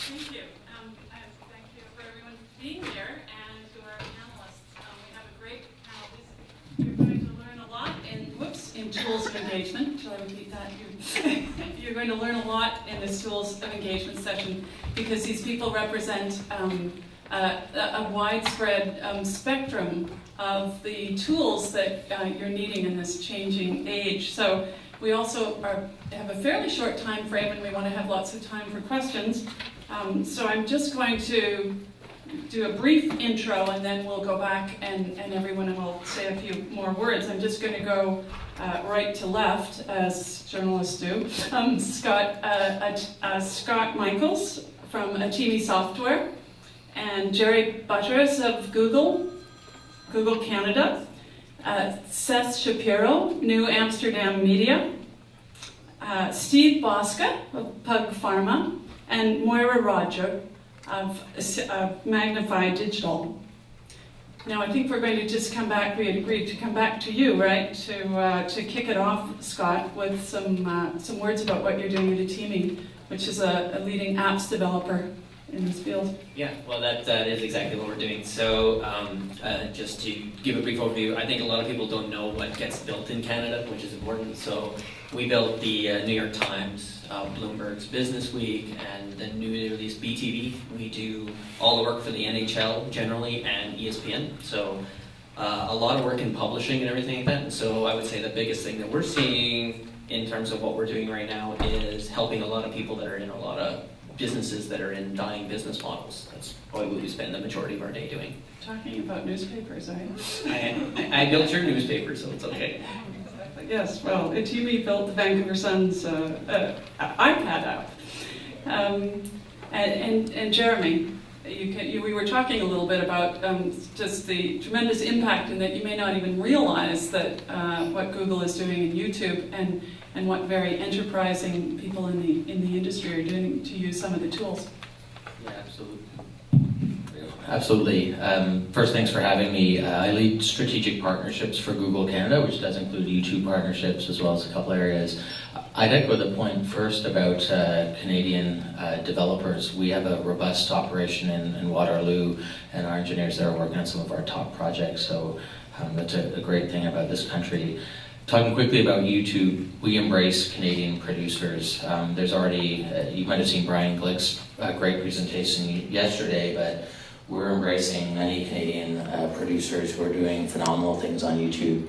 Thank you. And thank you for everyone being here and to our panelists. We have a great panel. You're going to learn a lot in tools of engagement. Shall I repeat that? You're going to learn a lot in this tools of engagement session because these people represent a widespread spectrum of the tools that you're needing in this changing age. So we also have a fairly short time frame and we want to have lots of time for questions. So I'm just going to do a brief intro and then we'll go back and everyone will say a few more words. I'm just going to go right to left, as journalists do. Scott Michaels from Atimi Software, and Jerry Butteriss of Google Canada, Seth Shapiro, New Amsterdam Media, Steve Bocska of Pharm, and Moyra Rodger of Magnify Digital. Now I think we're going to just come back, we had agreed to come back to you, right, to kick it off, Scott, with some words about what you're doing at Atimi, which is a leading apps developer in this field. Yeah, well that is exactly what we're doing. So just to give a brief overview, I think a lot of people don't know what gets built in Canada, which is important. So we built the New York Times, Bloomberg's Business Week, and the newly released BTV. We do all the work for the NHL generally and ESPN. So a lot of work in publishing and everything like that. And so I would say the biggest thing that we're seeing in terms of what we're doing right now is helping a lot of people that are in a lot of businesses that are in dying business models. That's probably what we spend the majority of our day doing. Talking about newspapers, are you? I built your newspaper, so it's okay. Exactly. Yes, well, Atimi built the Vancouver Sun's iPad app. And Jeremy, we were talking a little bit about just the tremendous impact and that you may not even realize that what Google is doing in YouTube and what very enterprising people in the industry are doing to use some of the tools. Yeah, absolutely. Absolutely. First, thanks for having me. I lead strategic partnerships for Google Canada, which does include YouTube partnerships as well as a couple areas. I'd echo the point first about Canadian developers. We have a robust operation in Waterloo, and our engineers there are working on some of our top projects, so that's a great thing about this country. Talking quickly about YouTube, we embrace Canadian producers. There's already, you might have seen Brian Glick's great presentation yesterday, but we're embracing many Canadian producers who are doing phenomenal things on YouTube.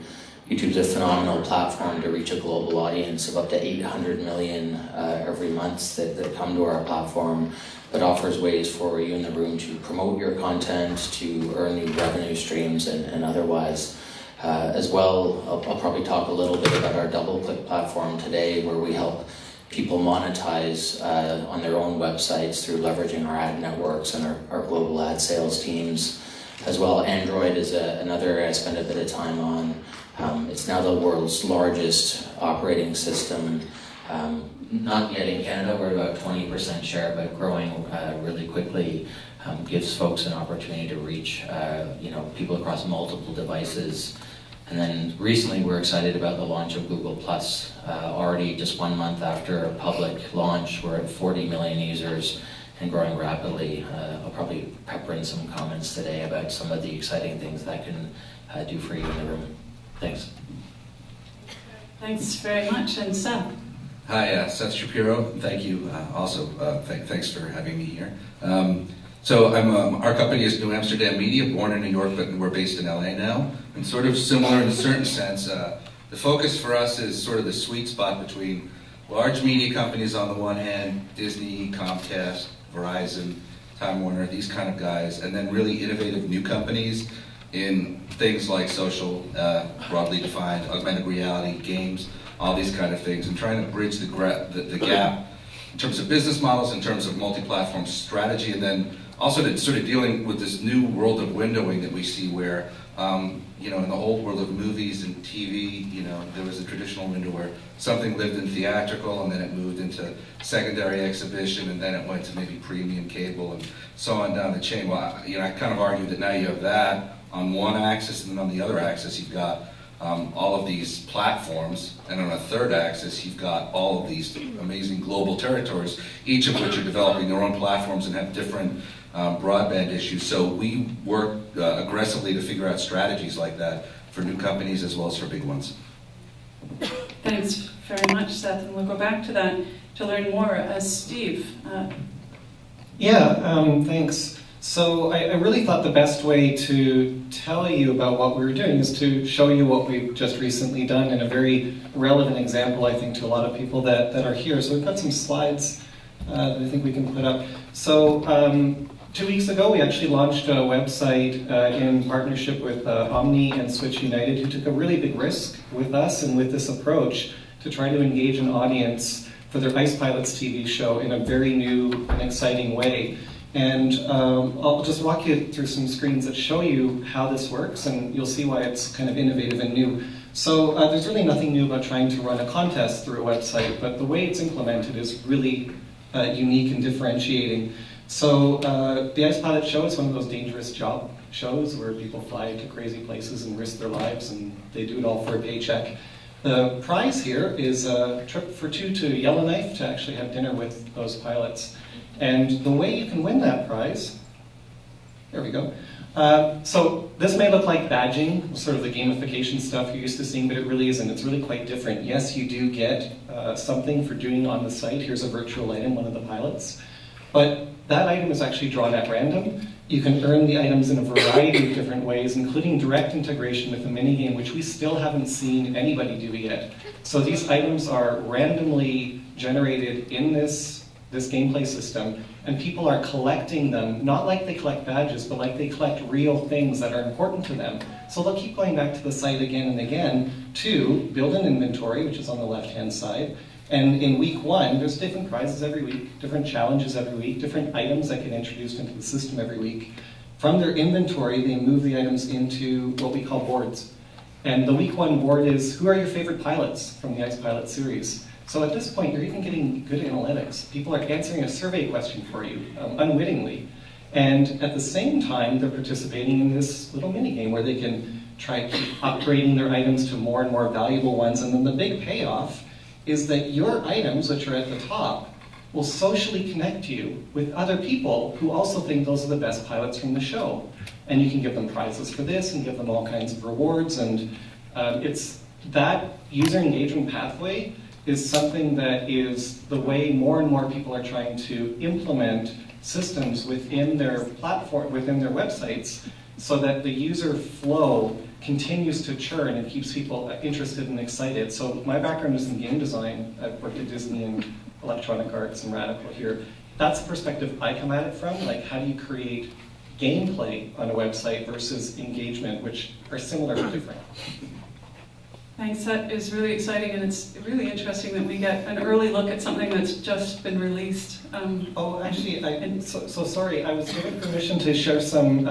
YouTube's a phenomenal platform to reach a global audience of up to 800 million every month that come to our platform, but offers ways for you in the room to promote your content, to earn new revenue streams and otherwise. As well, I'll probably talk a little bit about our DoubleClick platform today, where we help people monetize on their own websites through leveraging our ad networks and our global ad sales teams. As well, Android is another area I spend a bit of time on. It's now the world's largest operating system. Not yet in Canada, we're about 20% share, but growing really quickly. Gives folks an opportunity to reach people across multiple devices. And then recently we're excited about the launch of Google+. Already just 1 month after public launch, we're at 40 million users and growing rapidly. I'll probably pepper in some comments today about some of the exciting things that can do for you in the room. Thanks. Thanks very much. And Seth? Hi, Seth Shapiro. Thank you. Thanks for having me here. So our company is New Amsterdam Media, born in New York, but we're based in LA now. And sort of similar in a certain sense, the focus for us is sort of the sweet spot between large media companies on the one hand, Disney, Comcast, Verizon, Time Warner, these kind of guys, and then really innovative new companies in things like social, broadly defined, augmented reality, games, all these kind of things, and trying to bridge the gap in terms of business models, in terms of multi-platform strategy, and then also to sort of dealing with this new world of windowing that we see where, in the old world of movies and TV, there was a traditional window where something lived in theatrical and then it moved into secondary exhibition and then it went to maybe premium cable and so on down the chain. Well, I kind of argue that now you have that on one axis and then on the other axis you've got all of these platforms, and on a third axis you've got all of these amazing global territories, each of which are developing their own platforms and have different broadband issues. So we work aggressively to figure out strategies like that for new companies as well as for big ones. Thanks very much, Seth, and we'll go back to that to learn more. Steve. Thanks. So I really thought the best way to tell you about what we were doing is to show you what we've just recently done in a very relevant example, I think, to a lot of people that are here. So we've got some slides that I think we can put up. So 2 weeks ago, we actually launched a website in partnership with Omni and Switch United, who took a really big risk with us and with this approach to try to engage an audience for their Ice Pilots TV show in a very new and exciting way. And I'll just walk you through some screens that show you how this works, and you'll see why it's kind of innovative and new. So there's really nothing new about trying to run a contest through a website, but the way it's implemented is really unique and differentiating. So the Ice Pilot show is one of those dangerous job shows where people fly to crazy places and risk their lives, and they do it all for a paycheck. The prize here is a trip for two to Yellowknife to actually have dinner with those pilots. And the way you can win that prize, there we go. So this may look like badging, sort of the gamification stuff you're used to seeing, but it really isn't. It's really quite different. Yes, you do get something for doing on the site. Here's a virtual item, one of the pilots. But that item is actually drawn at random. You can earn the items in a variety of different ways, including direct integration with a minigame, which we still haven't seen anybody do yet. So these items are randomly generated in this gameplay system, and people are collecting them, not like they collect badges, but like they collect real things that are important to them. So they'll keep going back to the site again and again to build an inventory, which is on the left-hand side. And in week one, there's different prizes every week, different challenges every week, different items that get introduced into the system every week. From their inventory, they move the items into what we call boards. And the week one board is, who are your favorite pilots from the Ice Pilot series? So at this point, you're even getting good analytics. People are answering a survey question for you, unwittingly. And at the same time, they're participating in this little mini-game where they can try to keep upgrading their items to more and more valuable ones. And then the big payoff is that your items, which are at the top, will socially connect you with other people who also think those are the best pilots from the show. And you can give them prizes for this and give them all kinds of rewards. And it's that user engagement pathway is something that is the way more and more people are trying to implement systems within their platform, within their websites, so that the user flow continues to churn and keeps people interested and excited. So my background is in game design. I've worked at Disney and Electronic Arts and Radical here. That's the perspective I come at it from, like how do you create gameplay on a website versus engagement, which are similar but different. Thanks, that is really exciting, and it's really interesting that we get an early look at something that's just been released. So sorry, I was given permission to share some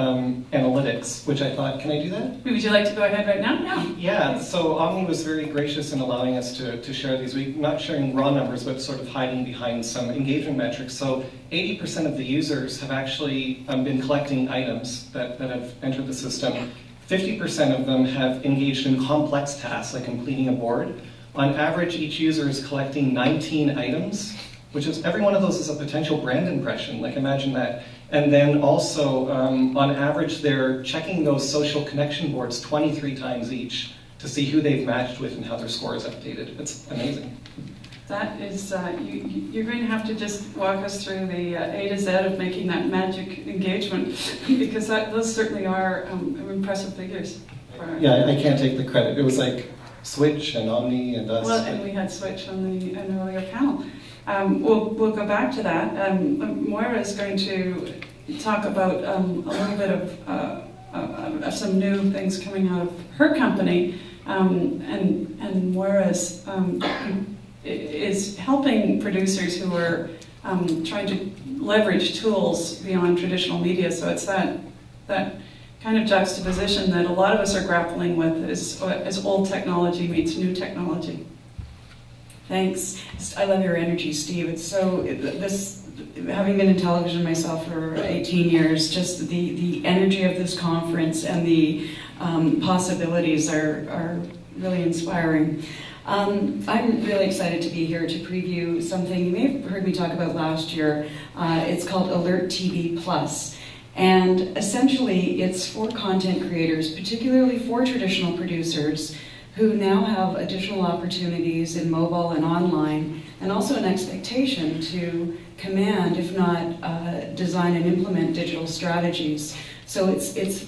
analytics, which I thought, can I do that? Would you like to go ahead right now? Yeah, so Omni was very gracious in allowing us to share these. We're not sharing raw numbers, but sort of hiding behind some engagement metrics. So 80% of the users have actually been collecting items that have entered the system. 50% of them have engaged in complex tasks, like completing a board. On average, each user is collecting 19 items, which is, every one of those is a potential brand impression, like imagine that. And then also, on average, they're checking those social connection boards 23 times each to see who they've matched with and how their score is updated. It's amazing. That is, you're going to have to just walk us through the A to Z of making that magic engagement, because those certainly are impressive figures. Yeah, I can't take the credit. It was like Switch and Omni and us. Well, and we had Switch on an earlier panel. We'll go back to that. Moyra is going to talk about a little bit of some new things coming out of her company, and Moyra is helping producers who are trying to leverage tools beyond traditional media. So it's that kind of juxtaposition that a lot of us are grappling with as old technology meets new technology. Thanks. I love your energy, Steve. It's so, having been in television myself for 18 years, just the energy of this conference and the possibilities are really inspiring. I'm really excited to be here to preview something you may have heard me talk about last year. It's called Alert TV Plus. And essentially, it's for content creators, particularly for traditional producers, who now have additional opportunities in mobile and online, and also an expectation to command, if not design and implement digital strategies. So it's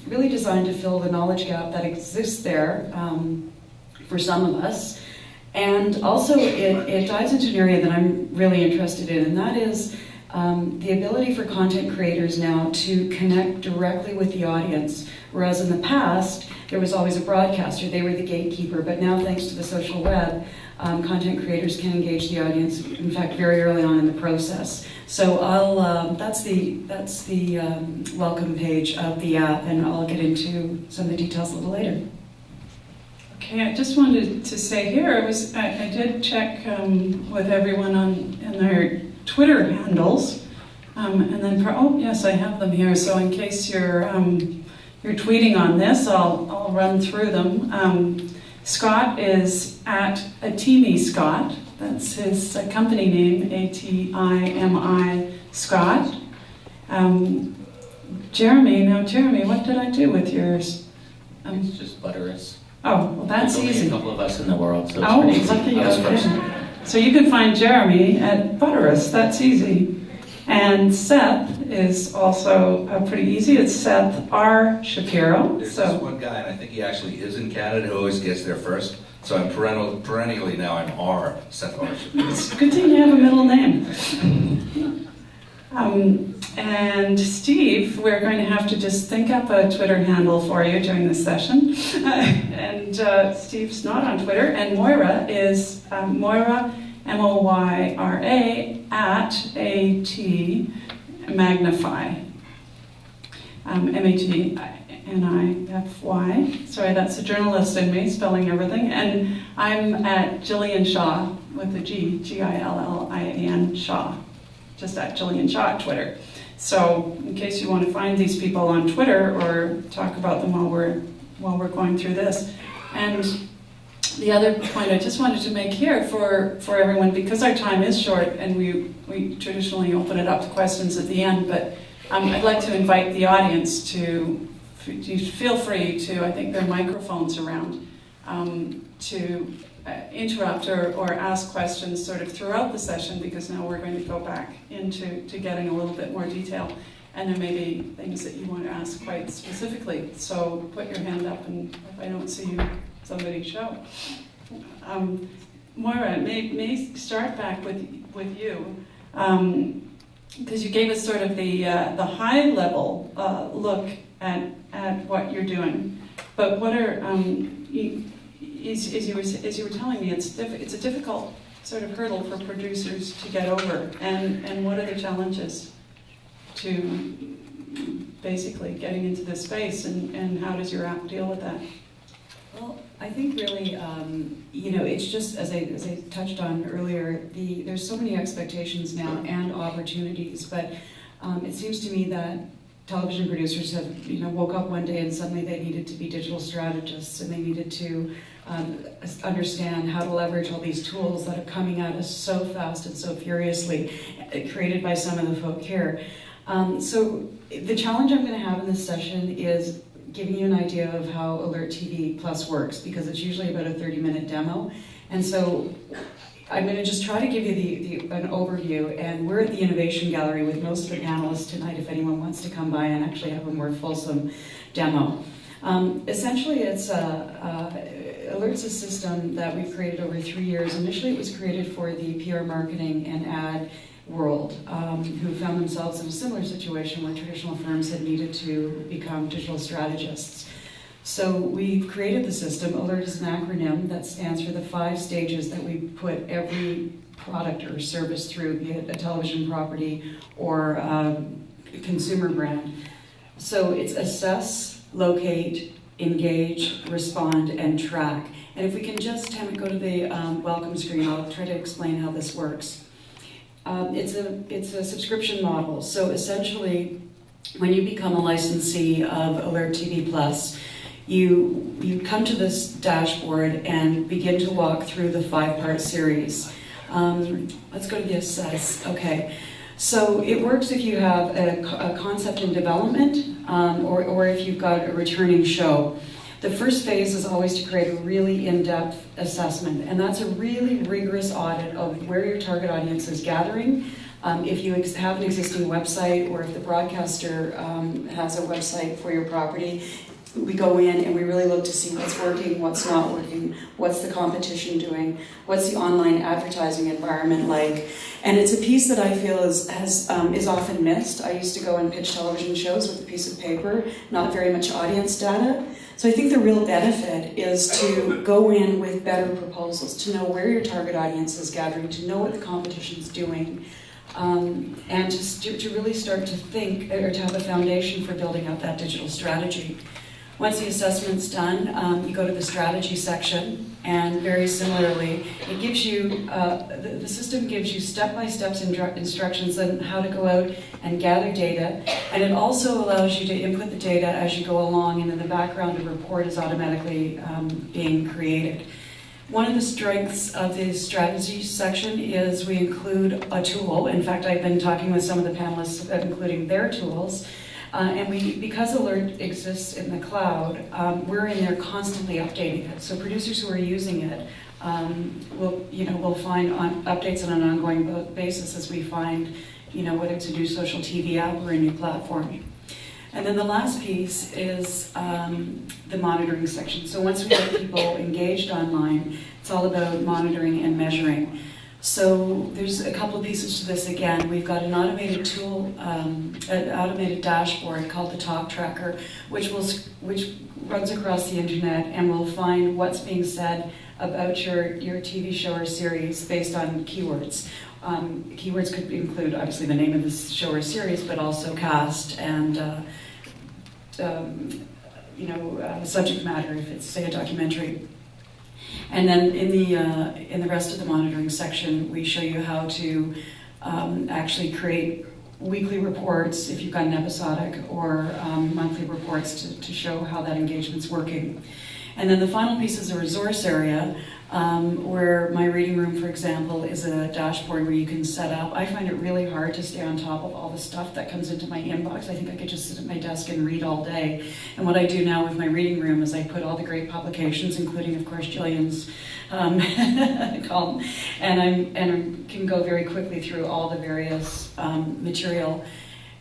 really designed to fill the knowledge gap that exists there for some of us. And also it dives into an area that I'm really interested in, and that is the ability for content creators now to connect directly with the audience. Whereas in the past, there was always a broadcaster, they were the gatekeeper, but now thanks to the social web, content creators can engage the audience, in fact, very early on in the process. So that's the welcome page of the app, and I'll get into some of the details a little later. Okay, I just wanted to say here, I did check with everyone in their Twitter handles, and then oh yes, I have them here. So in case you're tweeting on this, I'll run through them. Scott is at Atimi Scott. That's his company name, Atimi Scott. Jeremy, what did I do with yours? It's just Butteriss. Oh, well, that's There's only easy. a couple of us in the world, so it's pretty easy. Lucky you. I was first. So you can find Jeremy at Butteriss. That's easy. And Seth is also pretty easy. It's Seth R. Shapiro. There's this one guy, and I think he actually is in Canada, who always gets there first. So I'm perennially now I'm R, Seth R. Shapiro. It's a good thing you have a middle name. And Steve, we're going to have to just think up a Twitter handle for you during this session. And Steve's not on Twitter. And Moyra is Moyra, M-O-Y-R-A, at A-T, Magnify. M-A-G-N-I-F-Y. Sorry, that's the journalist in me, spelling everything. And I'm at Gillian Shaw, with a G, G-I-L-L-I-A-N, Shaw. Just at Gillian Shaw at Twitter. So in case you want to find these people on Twitter or talk about them while we're going through this. And the other point I just wanted to make here for everyone, because our time is short and we traditionally open it up to questions at the end, but I'd like to invite the audience to feel free to, I think there are microphones around, to interrupt or ask questions sort of throughout the session, because now we're going to go back into getting a little bit more detail, and there may be things that you want to ask quite specifically. So put your hand up, and if I don't see you, somebody show. Moyra, may start back with you, because you gave us sort of the high level look at what you're doing, but what are as you were telling me, it's a difficult sort of hurdle for producers to get over, and what are the challenges to basically getting into this space, and how does your app deal with that? Well, I think really, it's just as I touched on earlier, there's so many expectations now and opportunities, but it seems to me that television producers have, woke up one day and suddenly they needed to be digital strategists, and they needed to understand how to leverage all these tools that are coming at us so fast and so furiously, created by some of the folk here. So the challenge I'm going to have in this session is giving you an idea of how Alert TV Plus works, because it's usually about a 30-minute demo. And so I'm going to just try to give you an overview, and we're at the Innovation Gallery with most of the panelists tonight if anyone wants to come by and actually have a more fulsome demo. Essentially, Alert's a system that we've created over 3 years. Initially, it was created for the PR marketing and ad world, who found themselves in a similar situation where traditional firms had needed to become digital strategists. So we've created the system. Alert is an acronym that stands for the 5 stages that we put every product or service through, be it a television property or a consumer brand. So it's assess, locate, engage, respond, and track. And if we can just, Tammy, go to the welcome screen, I'll try to explain how this works. It's a subscription model. So essentially, when you become a licensee of Alert TV Plus, you come to this dashboard and begin to walk through the 5-part series. Let's go to the assess. Okay. So it works if you have a concept in development or if you've got a returning show. The first phase is always to create a really in-depth assessment, and that's a really rigorous audit of where your target audience is gathering. If you have an existing website, or if the broadcaster has a website for your property, we go in and we really look to see what's working, what's not working, what's the competition doing, what's the online advertising environment like. And it's a piece that I feel is often missed. I used to go and pitch television shows with a piece of paper, not very much audience data. So I think the real benefit is to go in with better proposals, to know where your target audience is gathering, to know what the competition's doing, and to really start to think, or to have a foundation for building out that digital strategy. Once the assessment's done, you go to the strategy section, and very similarly, it gives you, the system gives you step-by-step instructions on how to go out and gather data, and it also allows you to input the data as you go along, and in the background a report is automatically being created. One of the strengths of the strategy section is we include a tool. In fact, I've been talking with some of the panelists about including their tools. And because Alert exists in the cloud, we're in there constantly updating it. So producers who are using it will find updates on an ongoing basis as we find, whether it's a new social TV app or a new platform. And then the last piece is the monitoring section. So once we get people engaged online, it's all about monitoring and measuring. So there's a couple of pieces to this again. We've got an automated tool, an automated dashboard called the Talk Tracker, which runs across the internet and will find what's being said about your TV show or series based on keywords. Keywords could include obviously the name of the show or series, but also cast and subject matter if it's, say, a documentary. And then in the rest of the monitoring section, we show you how to actually create weekly reports if you've got an episodic, or monthly reports to show how that engagement's working. And then the final piece is a resource area, where my reading room, for example, is a dashboard where you can set up. I find it really hard to stay on top of all the stuff that comes into my inbox. I think I could just sit at my desk and read all day. And what I do now with my reading room is I put all the great publications, including, of course, Gillian's column, and I can go very quickly through all the various material.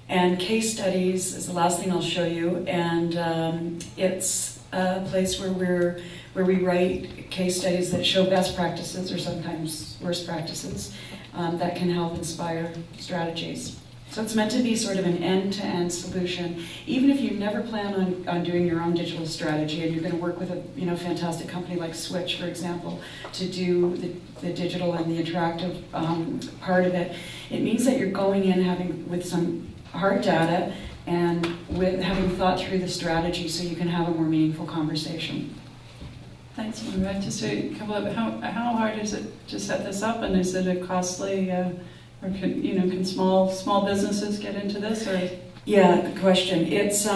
And case studies is the last thing I'll show you, and it's a place where we write case studies that show best practices or sometimes worst practices that can help inspire strategies. So it's meant to be sort of an end-to-end solution. Even if you never plan on doing your own digital strategy and you're going to work with a fantastic company like Switch, for example, to do the digital and the interactive part of it, it means that you're going in with some hard data and with having thought through the strategy so you can have a more meaningful conversation. Thanks, Moyra. Just a couple of, how hard is it to set this up, and is it a costly, or can small businesses get into this? Or yeah, good question. It's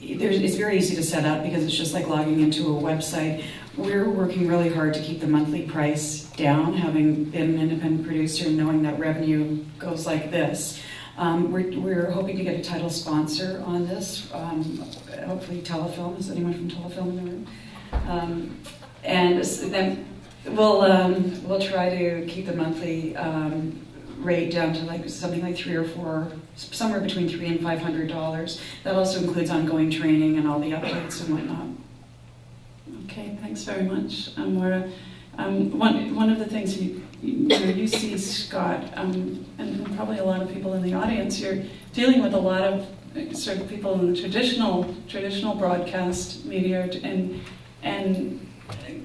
it's very easy to set up because it's just like logging into a website. We're working really hard to keep the monthly price down, having been an independent producer and knowing that revenue goes like this. We're hoping to get a title sponsor on this, hopefully Telefilm. Is anyone from Telefilm in the room? And then we'll try to keep the monthly rate down to something like $3 or $4, somewhere between $300 and $500. That also includes ongoing training and all the updates and whatnot. Okay, thanks very much, Moyra. One of the things you see, Scott, and probably a lot of people in the audience, you're dealing with a lot of sort of people in the traditional broadcast media and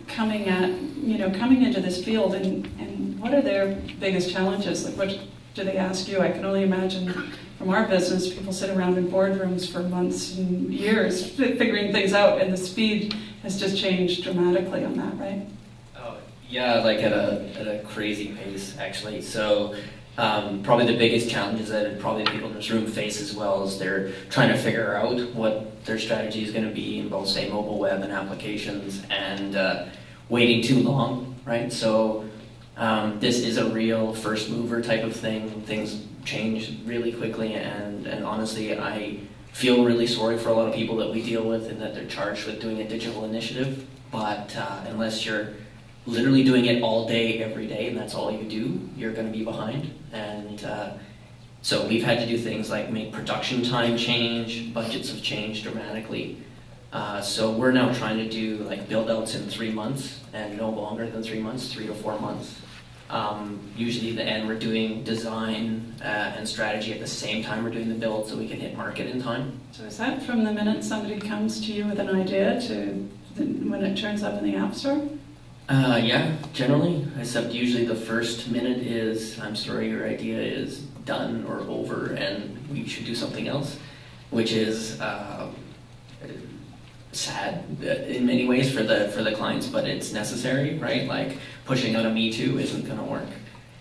coming into this field, and what are their biggest challenges? Like, what do they ask you? I can only imagine from our business, people sit around in boardrooms for months and years figuring things out, and the speed has just changed dramatically on that, right? Yeah, like at a crazy pace, actually. So Probably the biggest challenges that probably people in this room face as well is they're trying to figure out what their strategy is going to be in both, say, mobile web and applications, and waiting too long, right? So this is a real first mover type of thing. Things change really quickly, and honestly, I feel really sorry for a lot of people that we deal with and that they're charged with doing a digital initiative, but unless you're literally doing it all day, every day, and that's all you do, you're going to be behind. And so we've had to do things like make production time change, budgets have changed dramatically. So we're now trying to do like build outs in 3 months, and no longer than 3 months, 3 to 4 months. Usually the end we're doing design and strategy at the same time we're doing the build, so we can hit market in time. So is that from the minute somebody comes to you with an idea to when it turns up in the App Store? Yeah, generally, except usually the first minute is, I'm sorry, your idea is done or over and we should do something else, which is sad in many ways for the clients, but it's necessary, right? Like pushing out a Me Too isn't going to work.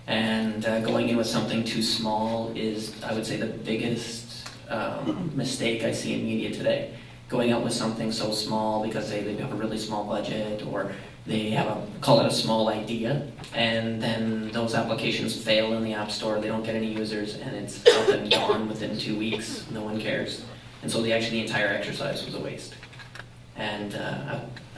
And going in with something too small is, I would say, the biggest mistake I see in media today. Going out with something so small because they have a really small budget, or they have call it a small idea, and then those applications fail in the App Store, they don't get any users, and it's up and gone within 2 weeks, no one cares. And so the entire exercise was a waste. And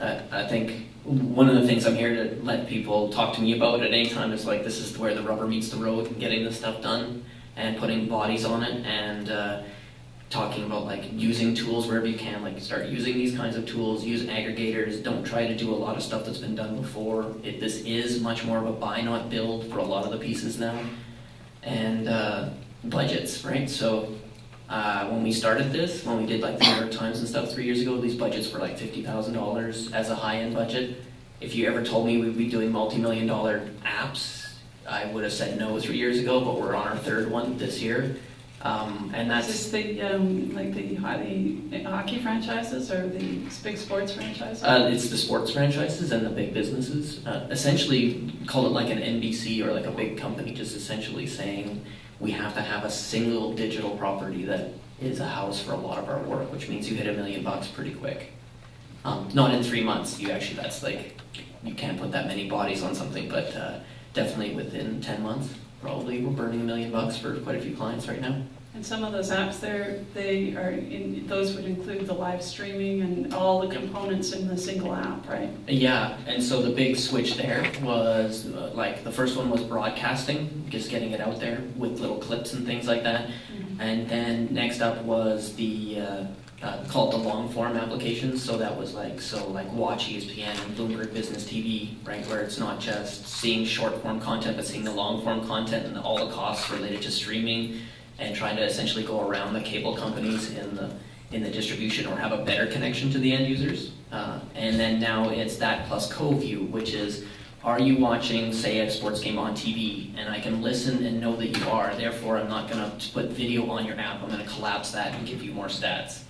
I think one of the things I'm here to let people talk to me about at any time is like, this is where the rubber meets the road, and getting this stuff done, and putting bodies on it, and talking about like using tools wherever you can, like start using these kinds of tools, use aggregators, don't try to do a lot of stuff that's been done before. This is much more of a buy not build for a lot of the pieces now. And budgets, right? So when we started this, when we did like the New York Times and stuff 3 years ago, these budgets were like $50,000 as a high-end budget. If you ever told me we'd be doing multi-million-dollar apps, I would have said no 3 years ago, but we're on our third one this year. And that's Is this the like the hockey franchises or the big sports franchises? It's the sports franchises and the big businesses. Essentially, call it like an NBC or like a big company, just essentially saying we have to have a single digital property that is a house for a lot of our work, which means you hit $1 million pretty quick. Not in 3 months. That's like, you can't put that many bodies on something, but definitely within 10 months. Probably we're burning $1 million for quite a few clients right now. And some of those apps those would include the live streaming and all the components in the single app, right? Yeah, and so the big switch there was like the first one was broadcasting, just getting it out there with little clips and things like that. Mm-hmm. And then next up was the called the long form applications. So that was like Watch ESPN and Bloomberg Business TV, right, where it's not just seeing short form content, but seeing the long form content and all the costs related to streaming, and trying to essentially go around the cable companies in the distribution, or have a better connection to the end users. And then now it's that plus co-view, which is, are you watching, say, a sports game on TV, and I can listen and know that you are, therefore I'm not going to put video on your app, I'm going to collapse that and give you more stats.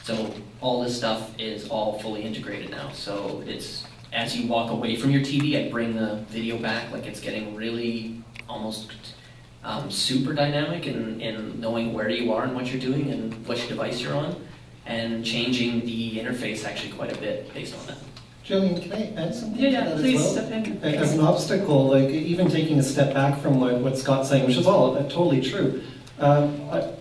So all this stuff is all fully integrated now. So it's, as you walk away from your TV, I bring the video back, like it's getting really almost super dynamic in knowing where you are and what you're doing and which device you're on, and changing the interface actually quite a bit based on that. Gillian, can I add something to that please as well? step in. As an obstacle, like even taking a step back from what Scott's saying, which is all totally true,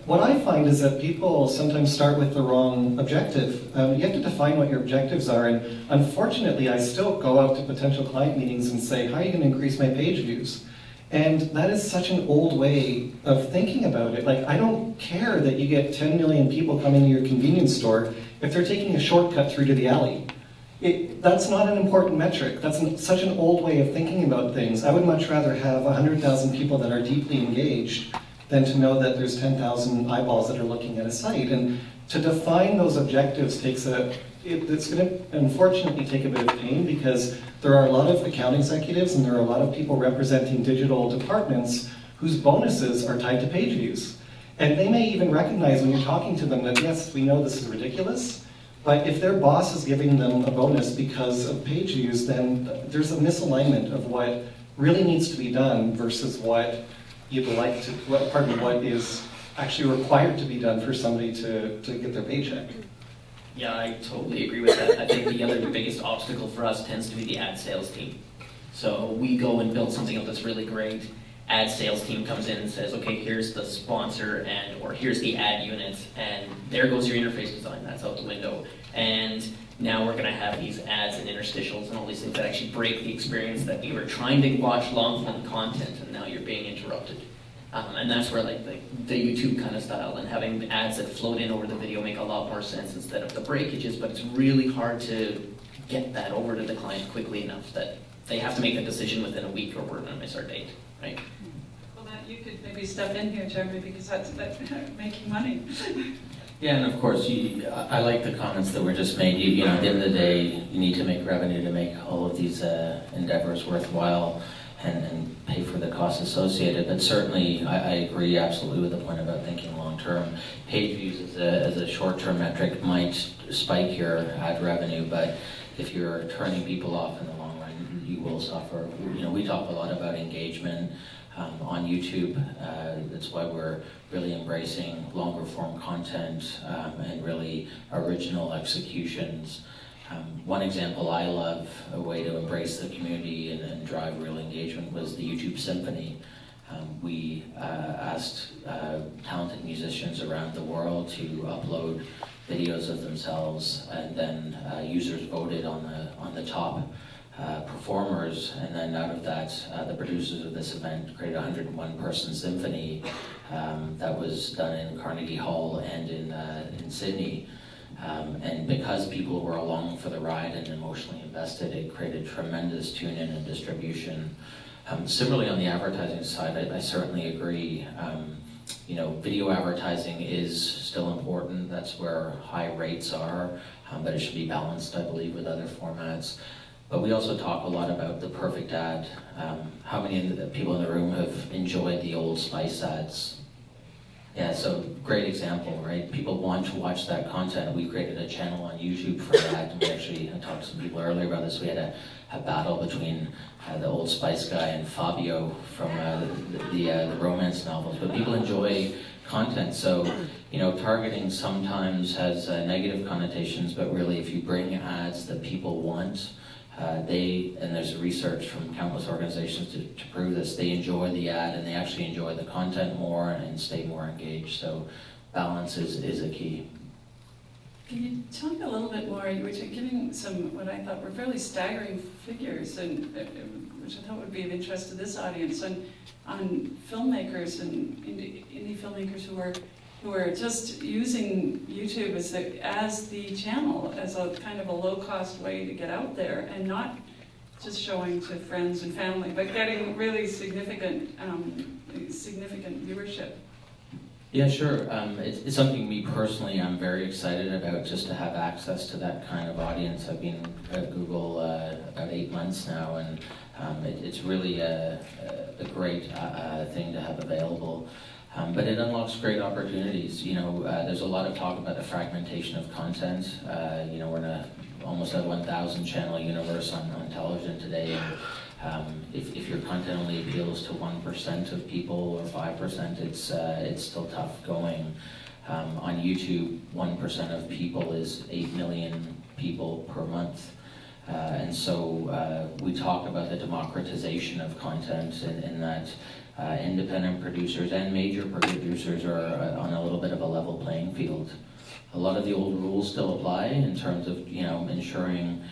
what I find is that people sometimes start with the wrong objective. You have to define what your objectives are, and unfortunately I still go out to potential client meetings and say, how are you going to increase my page views? And that is such an old way of thinking about it. Like, I don't care that you get 10 million people coming to your convenience store if they're taking a shortcut through to the alley. That's not an important metric. That's such an old way of thinking about things. I would much rather have 100,000 people that are deeply engaged than to know that there's 10,000 eyeballs that are looking at a site. And to define those objectives it's going to unfortunately take a bit of pain, because there are a lot of account executives and there are a lot of people representing digital departments whose bonuses are tied to page views. And they may even recognize when you're talking to them that, yes, we know this is ridiculous, but if their boss is giving them a bonus because of page views, then there's a misalignment of what really needs to be done versus what you'd like to, what is actually required to be done for somebody to get their paycheck. Yeah, I totally agree with that. I think the other biggest obstacle for us tends to be the ad sales team. So we go and build something up that's really great. Ad sales team comes in and says, okay, here's the sponsor or here's the ad unit, and there goes your interface design. That's out the window. And now we're going to have these ads and interstitials and all these things that actually break the experience that you were trying to watch long-form content, and now you're being interrupted. And that's where like the YouTube kind of style and having ads that float in over the video make a lot more sense instead of the breakages, but it's really hard to get that over to the client quickly enough that they have to make a decision within a week or we're going to miss our date, right? Well, that you could maybe step in here, Jeremy, because that's making money. Yeah, and of course, I like the comments that were just made. You know, at the end of the day, you need to make revenue to make all of these endeavors worthwhile and pay for the costs associated. But certainly, I agree absolutely with the point about thinking long-term. Page views as a short-term metric might spike your ad revenue, but if you're turning people off in the long run, you will suffer. You know, we talk a lot about engagement on YouTube. That's why we're really embracing longer form content and really original executions. One example I love, a way to embrace the community and drive real engagement, was the YouTube Symphony. We asked talented musicians around the world to upload videos of themselves, and then users voted on the top performers, and then out of that, the producers of this event created a 101-person symphony that was done in Carnegie Hall and in Sydney. And because people were along for the ride and emotionally invested, it created tremendous tune-in and distribution. Similarly, on the advertising side, I certainly agree. You know, video advertising is still important. That's where high rates are, but it should be balanced, I believe, with other formats. But we also talk a lot about the perfect ad. How many of the people in the room have enjoyed the Old Spice ads? Yeah, so great example, right? People want to watch that content. We created a channel on YouTube for that. And we actually, I talked to some people earlier about this. We had a battle between the Old Spice guy and Fabio from the romance novels. But people enjoy content. So, you know, targeting sometimes has negative connotations, but really if you bring ads that people want, and there's research from countless organizations to prove this, they enjoy the ad and they actually enjoy the content more and stay more engaged. So balance is a key. Can you talk a little bit more, which are giving some, what I thought were fairly staggering figures, and which I thought would be of interest to this audience, on filmmakers and indie filmmakers who are just using YouTube as the channel, as a kind of a low-cost way to get out there, and not just showing to friends and family, but getting really significant viewership. Yeah, sure. It's something me personally I'm very excited about, just to have access to that kind of audience. I've been at Google about 8 months now, and it's really a great thing to have available. But it unlocks great opportunities. You know, there's a lot of talk about the fragmentation of content. You know, we're in almost a 1,000 channel universe on television today. And if your content only appeals to 1% of people or 5%, it's still tough going. On YouTube, 1% of people is 8 million people per month. And so we talk about the democratization of content in that independent producers and major producers are on a little bit of a level playing field. A lot of the old rules still apply in terms of, you know, ensuring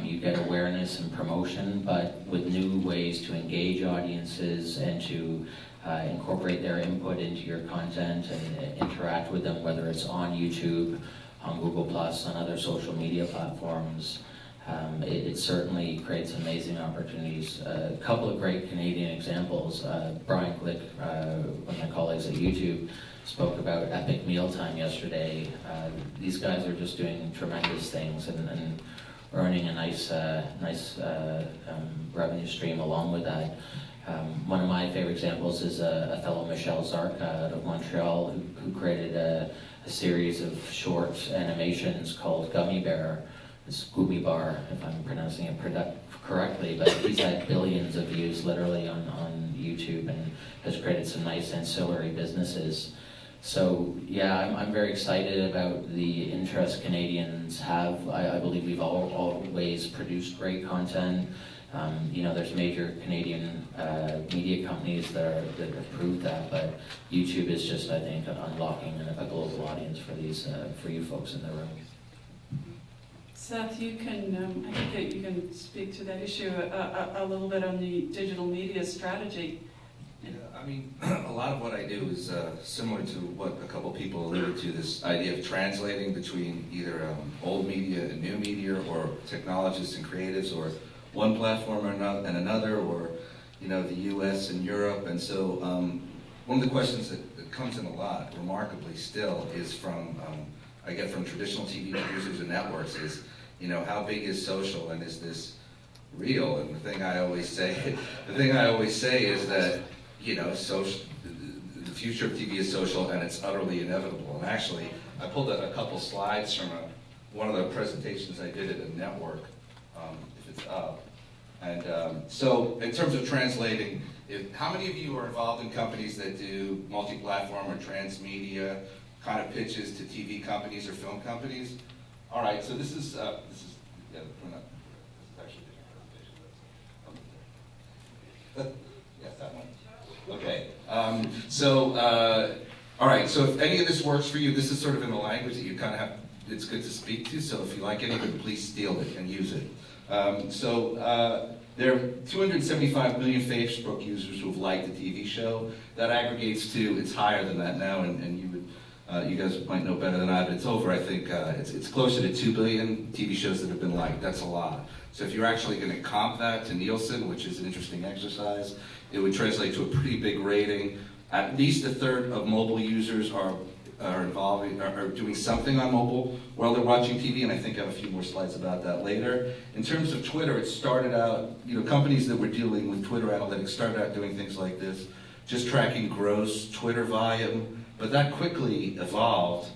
you get awareness and promotion, but with new ways to engage audiences and to incorporate their input into your content and interact with them, whether it's on YouTube, on Google+, on other social media platforms. It certainly creates amazing opportunities. A couple of great Canadian examples. Brian Glick, one of my colleagues at YouTube, spoke about Epic Mealtime yesterday. These guys are just doing tremendous things and earning a nice revenue stream along with that. One of my favorite examples is a fellow Michel Zarka out of Montreal who created a series of short animations called Gummy Bear. It's Gummy Bar, if I'm pronouncing it correctly, but he's had billions of views literally on YouTube and has created some nice ancillary businesses. So yeah, I'm very excited about the interest Canadians have. I believe we've always produced great content. You know, there's major Canadian media companies that have proved that, but YouTube is just, I think, unlocking a global audience for these for you folks in the room. Seth, you can, I think that you can speak to that issue a little bit on the digital media strategy. Yeah, I mean, a lot of what I do is similar to what a couple people alluded to, this idea of translating between either old media and new media, or technologists and creatives, or one platform and another, or you know, the U.S. and Europe. And so one of the questions that comes in a lot, remarkably still, is from I get from traditional TV producers and networks is, you know, how big is social and is this real? And the thing I always say is that, you know, the future of TV is social and it's utterly inevitable. And actually, I pulled a couple slides from one of the presentations I did at a network, if it's up. And so in terms of translating, how many of you are involved in companies that do multi-platform or transmedia kind of pitches to TV companies or film companies? All right, so this is yeah, we're not, this is actually a different presentation. Yes, that one. Okay, all right, so if any of this works for you, this is sort of in the language that you kind of have, it's good to speak to, so if you like any of it, please steal it and use it. There are 275 million Facebook users who have liked the TV show. That aggregates to, it's higher than that now, and you would, you guys might know better than I, but it's over, I think, it's closer to 2 billion TV shows that have been liked. That's a lot. So if you're actually going to comp that to Nielsen, which is an interesting exercise, it would translate to a pretty big rating. At least a third of mobile users are doing something on mobile while they're watching TV, and I think I have a few more slides about that later. In terms of Twitter, it started out, you know, companies that were dealing with Twitter analytics started out doing things like this, just tracking gross Twitter volume, but that quickly evolved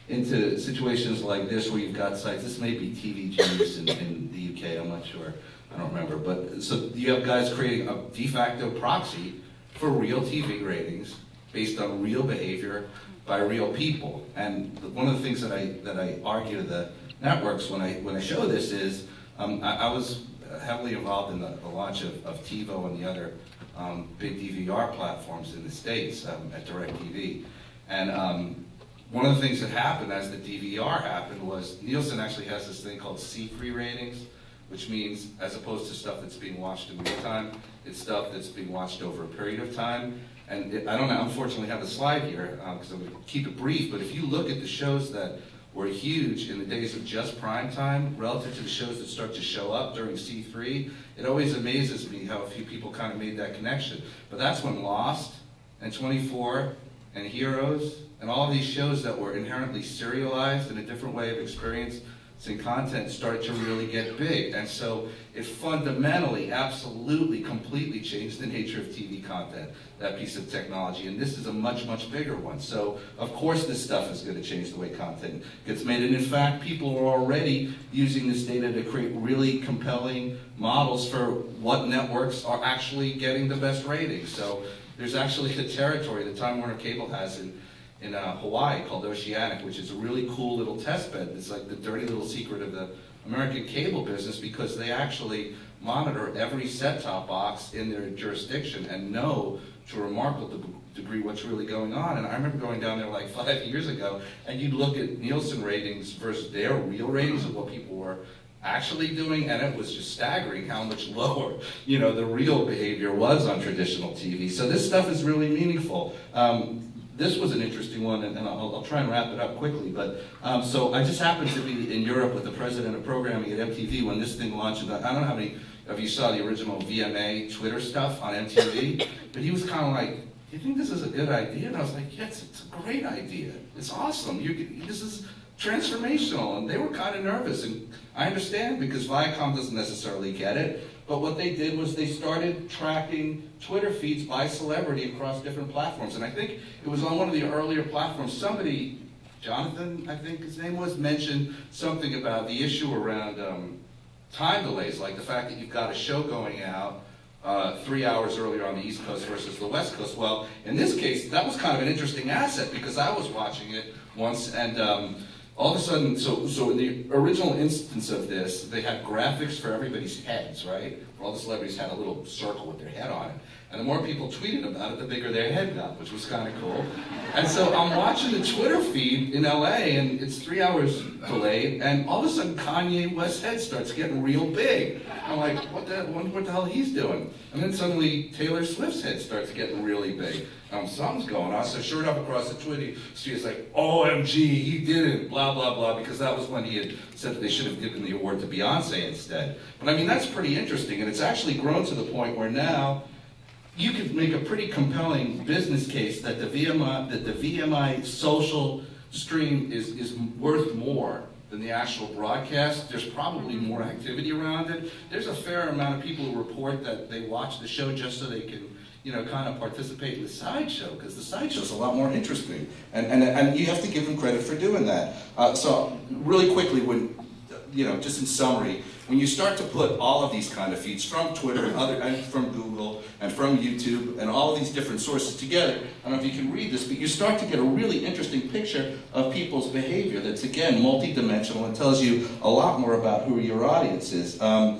into situations like this where you've got sites, this may be TV Genius in the UK, I'm not sure, I don't remember, but so you have guys creating a de facto proxy for real TV ratings based on real behavior by real people. And one of the things that I argue to the networks when I show this is, I was heavily involved in the launch of TiVo and the other big DVR platforms in the States at DirecTV. And one of the things that happened as the DVR happened was Nielsen actually has this thing called C3 ratings, which means as opposed to stuff that's being watched in real time, it's stuff that's being watched over a period of time. And I don't unfortunately have a slide here because I'm going to keep it brief, but if you look at the shows that were huge in the days of just prime time relative to the shows that start to show up during C3, it always amazes me how a few people kind of made that connection. But that's when Lost and 24 and Heroes and all of these shows that were inherently serialized in a different way of experiencing content started to really get big. And so it fundamentally, absolutely, completely changed the nature of TV content, that piece of technology. And this is a much, much bigger one. So of course this stuff is going to change the way content gets made. And in fact, people are already using this data to create really compelling models for what networks are actually getting the best ratings. So there's actually a territory that Time Warner Cable has in Hawaii called Oceanic, which is a really cool little test bed. It's like the dirty little secret of the American cable business because they actually monitor every set-top box in their jurisdiction and know to a remarkable degree what's really going on. And I remember going down there like 5 years ago, and you'd look at Nielsen ratings versus their real ratings of what people were actually doing, and it was just staggering how much lower, you know, the real behavior was on traditional TV. So this stuff is really meaningful. This was an interesting one, and I'll try and wrap it up quickly. But so I just happened to be in Europe with the president of programming at MTV when this thing launched. And I don't know how many of you saw the original VMA Twitter stuff on MTV, but he was kind of like, "Do you think this is a good idea?" And I was like, "Yes, it's a great idea. It's awesome. This is transformational." And they were kind of nervous, and I understand because Viacom doesn't necessarily get it. But what they did was they started tracking Twitter feeds by celebrity across different platforms. And I think it was on one of the earlier platforms, somebody, Jonathan, I think his name was, mentioned something about the issue around time delays, like the fact that you've got a show going out 3 hours earlier on the East Coast versus the West Coast. Well, in this case, that was kind of an interesting asset because I was watching it once, and all of a sudden, so in the original instance of this, they had graphics for everybody's heads, right? Where all the celebrities had a little circle with their head on it. And the more people tweeted about it, the bigger their head got, which was kind of cool. And so I'm watching the Twitter feed in LA, and it's 3 hours delayed, and all of a sudden Kanye West's head starts getting real big. I'm like, what the hell he's doing? And then suddenly Taylor Swift's head starts getting really big. Something's going on. So sure enough, across the Twitter street, it's like, OMG, he did it, blah, blah, blah, because that was when he had said that they should have given the award to Beyonce instead. But I mean, that's pretty interesting, and it's actually grown to the point where now you could make a pretty compelling business case that the VMI social stream is worth more than the actual broadcast. There's probably more activity around it. There's a fair amount of people who report that they watch the show just so they can, kind of participate in the sideshow, because the sideshow's a lot more interesting. And you have to give them credit for doing that. So really quickly, just in summary, when you start to put all of these kind of feeds from Twitter and from Google and from YouTube and all of these different sources together, I don't know if you can read this, but you start to get a really interesting picture of people's behavior that's, again, multidimensional and tells you a lot more about who your audience is. And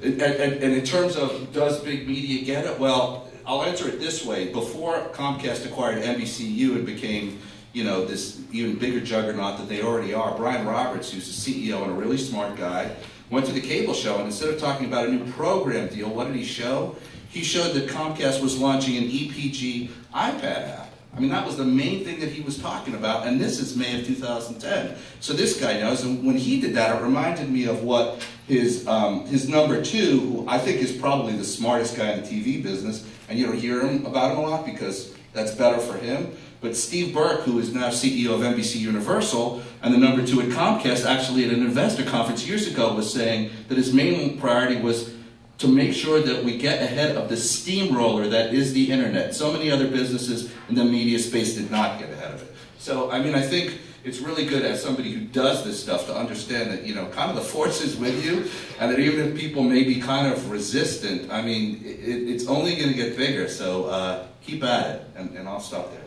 in terms of, does big media get it? Well, I'll answer it this way. Before Comcast acquired NBCU and became this even bigger juggernaut that they already are, Brian Roberts, who's the CEO and a really smart guy, went to the cable show, and instead of talking about a new program deal, what did he show? He showed that Comcast was launching an EPG iPad app. I mean, that was the main thing that he was talking about, and this is May of 2010. So this guy knows, and when he did that, it reminded me of what his number two, who I think is probably the smartest guy in the TV business, and you don't hear about him a lot because that's better for him. But Steve Burke, who is now CEO of NBC Universal, and the number two at Comcast, actually at an investor conference years ago was saying that his main priority was to make sure that we get ahead of the steamroller that is the internet. So many other businesses in the media space did not get ahead of it. So, I mean, I think it's really good as somebody who does this stuff to understand that, kind of the force is with you, and that even if people may be kind of resistant, I mean, it's only going to get bigger. So keep at it, and I'll stop there.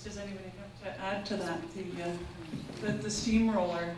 Does anybody have to add to that, the steamroller?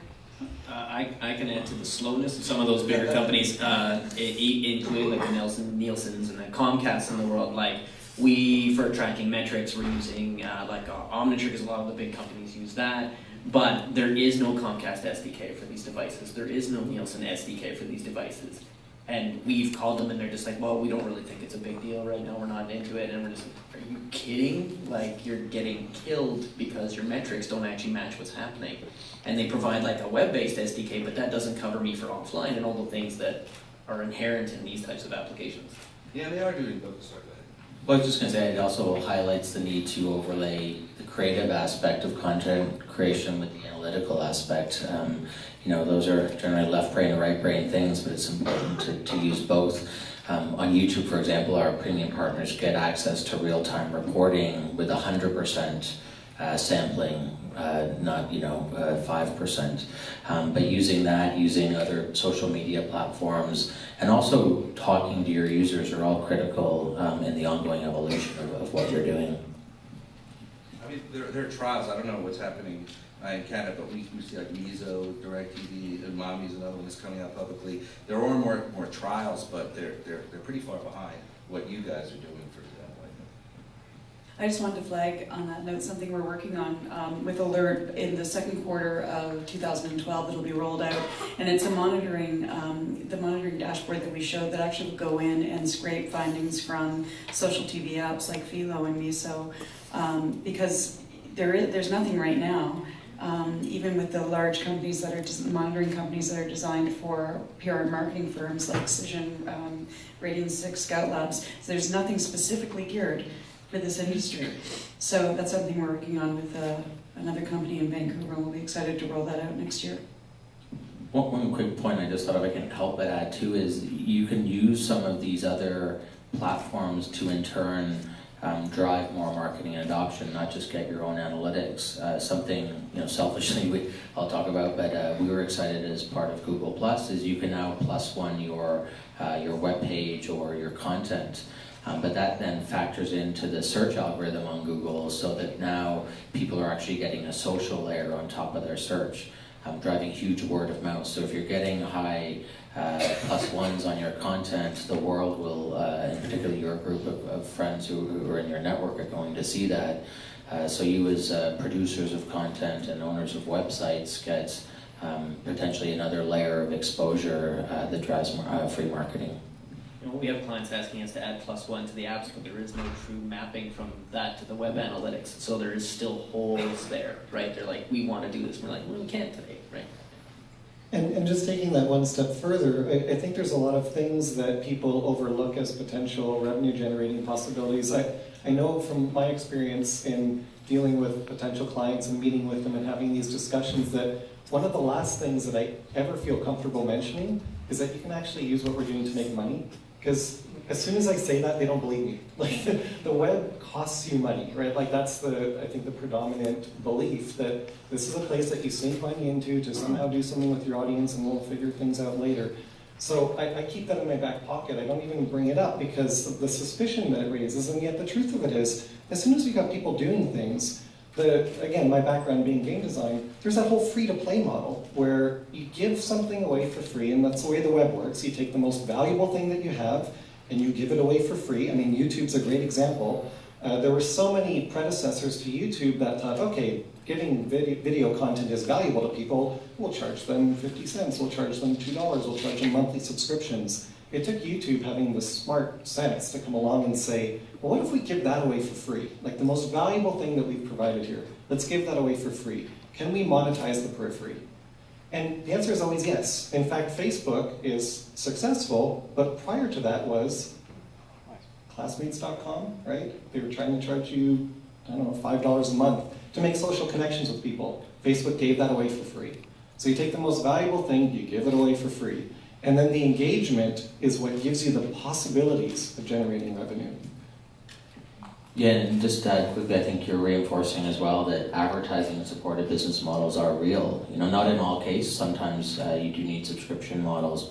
I can add to the slowness of some of those bigger companies, including like the Nielsen's and the Comcasts in the world. Like for tracking metrics, we're using Omniture, because a lot of the big companies use that. But there is no Comcast SDK for these devices. There is no Nielsen SDK for these devices. And we've called them, and they're just like, well, we don't really think it's a big deal right now. We're not into it. And we're just like, are you kidding? Like, you're getting killed because your metrics don't actually match what's happening. And they provide like a web-based SDK, but that doesn't cover me for offline and all the things that are inherent in these types of applications. Yeah, they are doing both. Sorry, go ahead. Well, I was just going to say, it also highlights the need to overlay the creative aspect of content creation with the analytical aspect. Those are generally left brain and right brain things, but it's important to use both. On YouTube, for example, our premium partners get access to real-time reporting with 100% sampling, not 5%. But using other social media platforms, and also talking to your users are all critical in the ongoing evolution of what you're doing. I mean, there are trials. I don't know what's happening in Canada, but we see like Mizo, DirecTV, and Mommy's another one that's coming out publicly. There are more trials, but they're pretty far behind what you guys are doing, for example. I just wanted to flag on that note something we're working on with Alert in the second quarter of 2012 that'll be rolled out, and it's a monitoring dashboard that we showed that actually will go in and scrape findings from social TV apps like Philo and Miso, because there's nothing right now. Even with the large companies that are monitoring companies that are designed for PR and marketing firms like Cision, Radian 6, Scout Labs, so there's nothing specifically geared for this industry. So that's something we're working on with another company in Vancouver, and we'll be excited to roll that out next year. One quick point I just thought if I can help but add too is you can use some of these other platforms to in turn drive more marketing and adoption, not just get your own analytics. Something, selfishly I'll talk about, but we were excited as part of Google Plus is you can now +1 your web page or your content. But that then factors into the search algorithm on Google so that now people are actually getting a social layer on top of their search, driving huge word of mouth. So if you're getting high +1s on your content, the world will, and particularly your group of friends who are in your network are going to see that. So you as producers of content and owners of websites get potentially another layer of exposure that drives free marketing. We have clients asking us to add +1 to the apps, but there is no true mapping from that to the web analytics. So there is still holes there, right? They're like, we want to do this. We're like, well, we can't today, right? And just taking that one step further, I think there's a lot of things that people overlook as potential revenue-generating possibilities. I know from my experience in dealing with potential clients and meeting with them and having these discussions that one of the last things that I ever feel comfortable mentioning is that you can actually use what we're doing to make money. Because as soon as I say that, they don't believe me. Like the web costs you money, right? Like that's I think the predominant belief that this is a place that you sink money into to somehow do something with your audience and we'll figure things out later. So I keep that in my back pocket. I don't even bring it up because of the suspicion that it raises. And yet the truth of it is, as soon as we got people doing things, again, my background being game design, there's that whole free-to-play model where you give something away for free, and that's the way the web works. You take the most valuable thing that you have, and you give it away for free. I mean, YouTube's a great example. There were so many predecessors to YouTube that thought, okay, giving video content is valuable to people. We'll charge them 50 cents, we'll charge them $2, we'll charge them monthly subscriptions. It took YouTube having the smart sense to come along and say, well, what if we give that away for free? Like the most valuable thing that we've provided here, let's give that away for free. Can we monetize the periphery? And the answer is always yes. In fact, Facebook is successful, but prior to that was classmates.com, right? They were trying to charge you, I don't know, $5 a month to make social connections with people. Facebook gave that away for free. So you take the most valuable thing, you give it away for free. And then the engagement is what gives you the possibilities of generating revenue. Yeah, and just quickly, I think you're reinforcing as well that advertising and supported business models are real. Not in all cases. Sometimes you do need subscription models,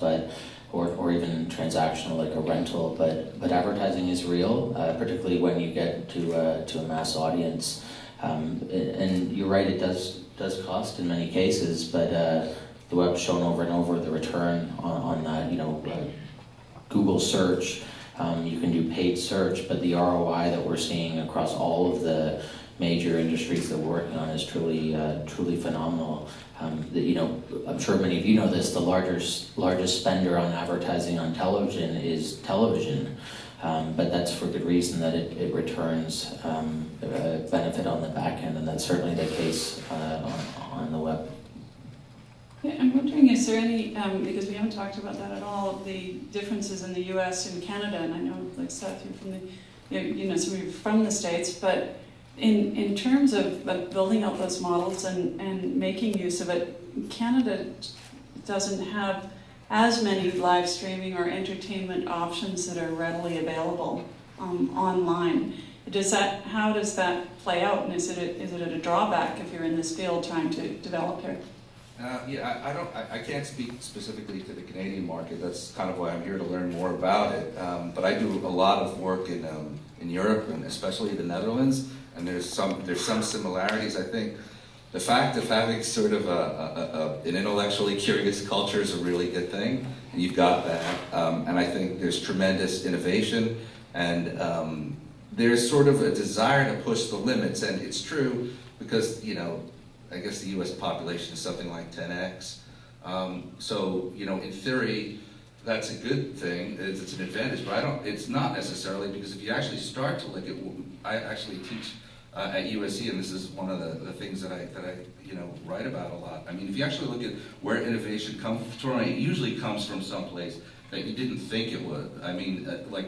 or even transactional like a rental. But advertising is real, particularly when you get to a mass audience. And you're right, it does cost in many cases, but the web's shown over and over the return on that. Google search. You can do paid search, but the ROI that we're seeing across all of the major industries that we're working on is truly phenomenal. I'm sure many of you know this. The largest spender on advertising on television is television, but that's for good reason that it returns benefit on the back end, and that's certainly the case on the web. Yeah, I'm wondering, is there any, because we haven't talked about that at all, the differences in the US and Canada, and I know, like Seth, you're from some of you from the States, but in terms of building out those models and making use of it, Canada doesn't have as many live streaming or entertainment options that are readily available online. How does that play out, and is it a drawback if you're in this field trying to develop here? I can't speak specifically to the Canadian market. That's kind of why I'm here to learn more about it. But I do a lot of work in Europe and especially the Netherlands, and there's some similarities. I think the fact of having sort of an intellectually curious culture is a really good thing, and you've got that. And I think there's tremendous innovation, and there's sort of a desire to push the limits, and it's true because I guess the U.S. population is something like 10x. So, in theory, that's a good thing. It's an advantage, but it's not necessarily, because if you actually start to look at, I actually teach at USC, and this is one of the things that I write about a lot. I mean, if you actually look at where innovation comes from, it usually comes from someplace that you didn't think it would. I mean, like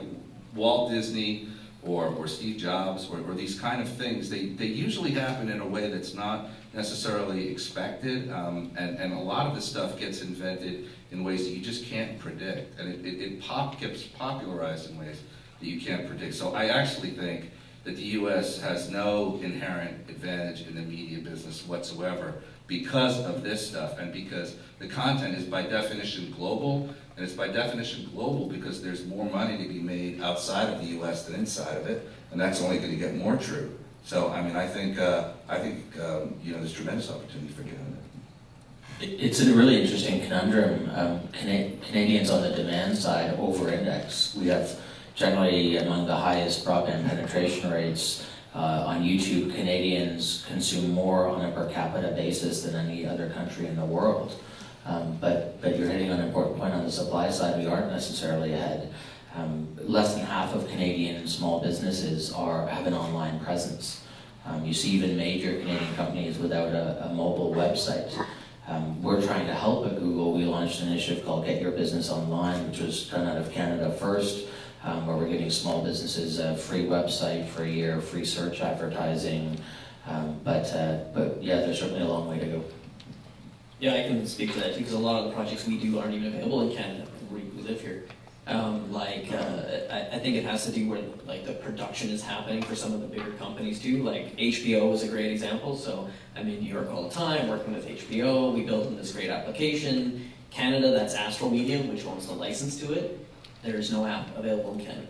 Walt Disney or Steve Jobs or these kind of things, they usually happen in a way that's not necessarily expected, and a lot of this stuff gets invented in ways that you just can't predict, and it gets popularized in ways that you can't predict. So I actually think that the US has no inherent advantage in the media business whatsoever because of this stuff, and because the content is by definition global, and it's by definition global because there's more money to be made outside of the US than inside of it, and that's only going to get more true. So, I mean, I think there's tremendous opportunity for Canada. It's a really interesting conundrum. Canadians on the demand side over-index. We have generally among the highest broadband penetration rates on YouTube. Canadians consume more on a per capita basis than any other country in the world. But you're hitting on an important point on the supply side. We aren't necessarily ahead. Less than half of Canadian small businesses have an online presence. You see even major Canadian companies without a mobile website. We're trying to help at Google. We launched an initiative called Get Your Business Online, which was done out of Canada first, where we're giving small businesses a free website for a year, free search advertising. But yeah, there's certainly a long way to go. Yeah, I can speak to that too, because a lot of the projects we do aren't even available in Canada. We live here. I think it has to do where like the production is happening for some of the bigger companies too. Like HBO is a great example. So I'm in New York all the time working with HBO. We built them this great application. Canada, that's Astral Media, which owns the license to it. There's no app available in Canada,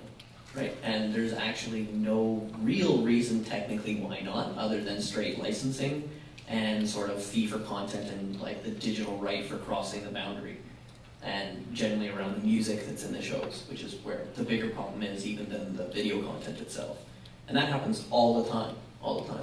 right? And there's actually no real reason technically why not, other than straight licensing and sort of fee for content and like the digital right for crossing the boundary. And generally around the music that's in the shows, which is where the bigger problem is even than the video content itself. And that happens all the time.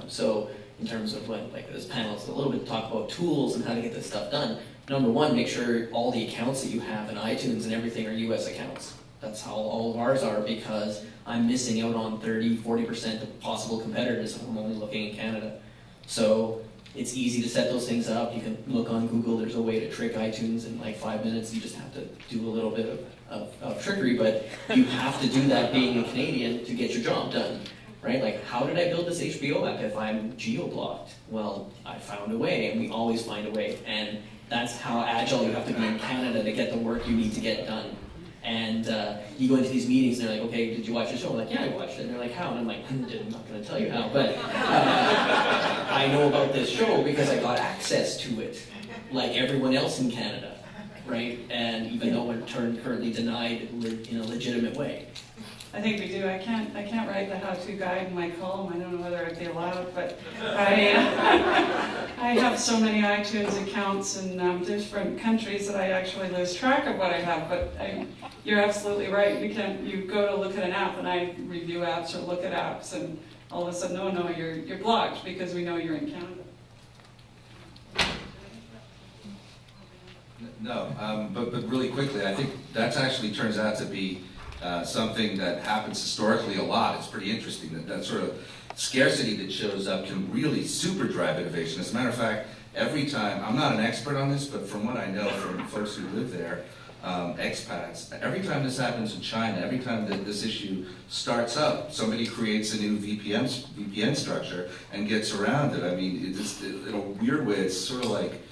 So in terms of when, like this panel is a little bit talk about tools and how to get this stuff done. Number one, make sure all the accounts that you have in iTunes and everything are US accounts. That's how all of ours are, because I'm missing out on 30-40% of possible competitors if I'm only looking in Canada. So it's easy to set those things up. You can look on Google. There's a way to trick iTunes in like 5 minutes. You just have to do a little bit of trickery, but you have to do that being a Canadian to get your job done, right? Like, how did I build this HBO app if I'm geo-blocked? Well, I found a way, and we always find a way. And that's how agile you have to be in Canada to get the work you need to get done. And you go into these meetings and they're like, okay, did you watch the show? I'm like, yeah, I watched it. And they're like, how? And I'm like, I'm not going to tell you how, but I know about this show because I got access to it, like everyone else in Canada, right? And even though we're currently denied in a legitimate way. I think we do. I can't write the how-to guide in my column. I don't know whether I'd be allowed, but I have so many iTunes accounts in different countries that I actually lose track of what I have. But you're absolutely right. You go to look at an app, and I review apps or look at apps, and all of a sudden, no, you're blocked because we know you're in Canada. No, but really quickly, I think that actually turns out to be something that happens historically a lot. It's pretty interesting that sort of scarcity that shows up can really super drive innovation. As a matter of fact, every time, I'm not an expert on this, but from what I know from folks who live there, expats, every time this happens in China, every time that this issue starts up, somebody creates a new VPN structure and gets around it. I mean, in a weird way, it's sort of like,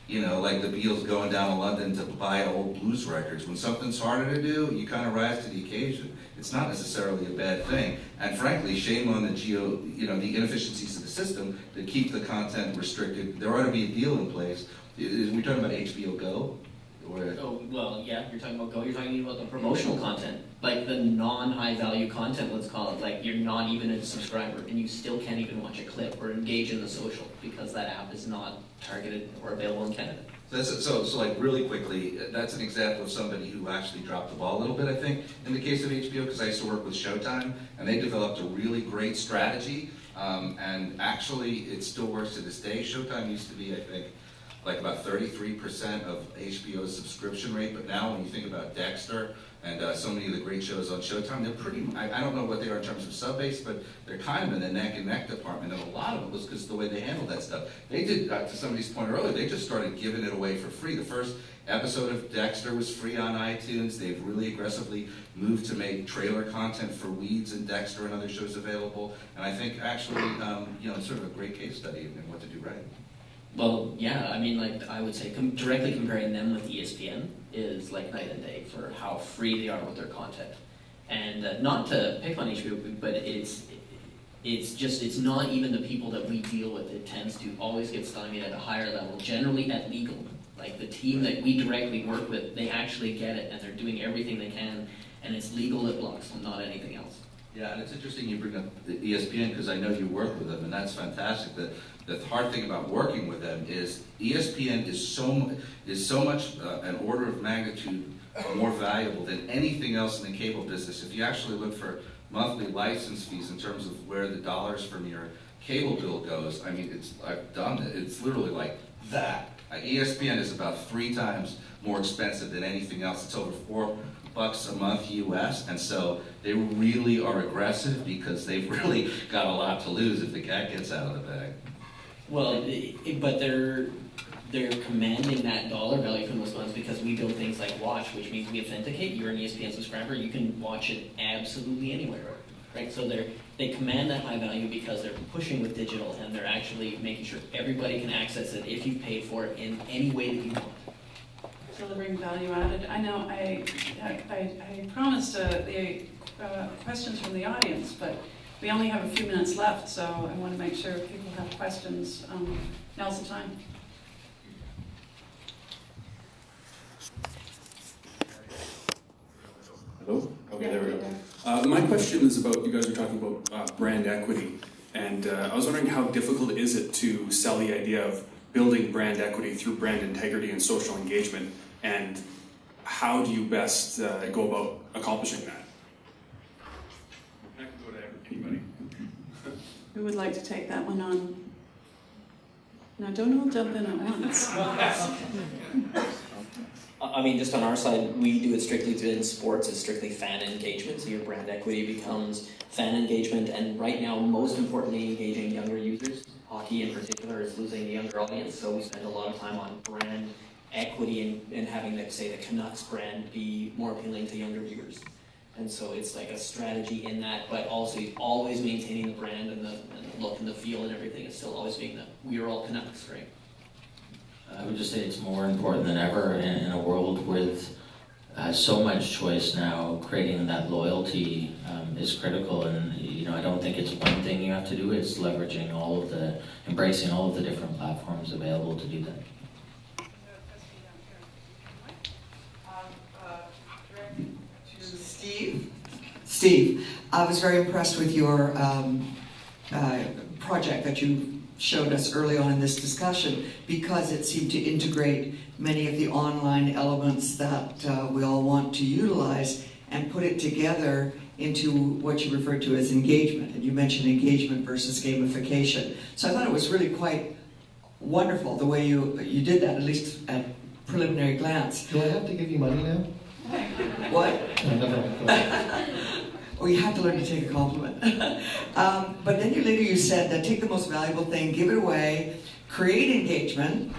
like the Beatles going down to London to buy old blues records. When something's harder to do, you kind of rise to the occasion. It's not necessarily a bad thing. And frankly, shame on the the inefficiencies of the system that keep the content restricted. There ought to be a deal in place. We're talking about HBO Go? Oh, well, yeah, you're talking about Go. You're talking about the promotional content, like the non-high value content, let's call it. Like, you're not even a subscriber, and you still can't even watch a clip or engage in the social because that app is not targeted or available in Canada. So like really quickly, that's an example of somebody who actually dropped the ball a little bit, I think, in the case of HBO, because I used to work with Showtime, and they developed a really great strategy, and actually it still works to this day. Showtime used to be, I think, like about 33% of HBO's subscription rate, but now when you think about Dexter and so many of the great shows on Showtime, they're pretty, I don't know what they are in terms of sub-base, but they're kind of in the neck and neck department, and a lot of it was because of the way they handled that stuff. They did, to somebody's point earlier, they just started giving it away for free. The first episode of Dexter was free on iTunes. They've really aggressively moved to make trailer content for Weeds and Dexter and other shows available, and I think actually, it's sort of a great case study in what to do right. Well, yeah, I mean, like, I would say directly comparing them with ESPN is like night and day for how free they are with their content. And not to pick on HBO, but it's not even the people that we deal with. It tends to always get stymied at a higher level, generally at legal. Like the team that we directly work with, they actually get it and they're doing everything they can, and it's legal that blocks them, not anything else. Yeah, and it's interesting you bring up the ESPN because I know you work with them, and that's fantastic. The hard thing about working with them is ESPN is so much an order of magnitude more valuable than anything else in the cable business. If you actually look for monthly license fees in terms of where the dollars from your cable bill goes, I mean, I've done it. It's literally like that. ESPN is about 3 times more expensive than anything else. It's over $4 a month US, and so they really are aggressive because they've really got a lot to lose if the cat gets out of the bag. Well, but they're commanding that dollar value from those funds because we build things like Watch, which means we authenticate. You're an ESPN subscriber, you can watch it absolutely anywhere, right? So they command that high value because they're pushing with digital and they're actually making sure everybody can access it if you've paid for it in any way that you want. Delivering value added. I know I promised the questions from the audience, but we only have a few minutes left, so I want to make sure if people have questions. Now's the time. Hello? Okay, there we go. My question is about, you guys are talking about brand equity, and I was wondering how difficult is it to sell the idea of building brand equity through brand integrity and social engagement, and how do you best go about accomplishing that? I can go to anybody. Who would like to take that one on? No, don't all jump in at once. I mean, just on our side, we do it strictly in sports. It's strictly fan engagement. So your brand equity becomes fan engagement, and right now, most importantly, engaging younger users. Hockey in particular is losing the younger audience, so we spend a lot of time on brand equity and having, like, say, the Canucks brand be more appealing to younger viewers. And so it's like a strategy in that, but also always maintaining the brand and the look and the feel and everything is still always being that we are all Canucks, right? I would just say it's more important than ever in a world with so much choice now. Creating that loyalty is critical, and I don't think it's one thing you have to do. It's leveraging embracing all of the different platforms available to do that. Steve, I was very impressed with your project that you showed us early on in this discussion, because it seemed to integrate many of the online elements that we all want to utilize and put it together into what you referred to as engagement. And you mentioned engagement versus gamification. So I thought it was really quite wonderful the way you did that, at least at preliminary glance. Do I have to give you money now? What? No. Well, you have to learn to take a compliment. But then later you said that take the most valuable thing, give it away, create engagement,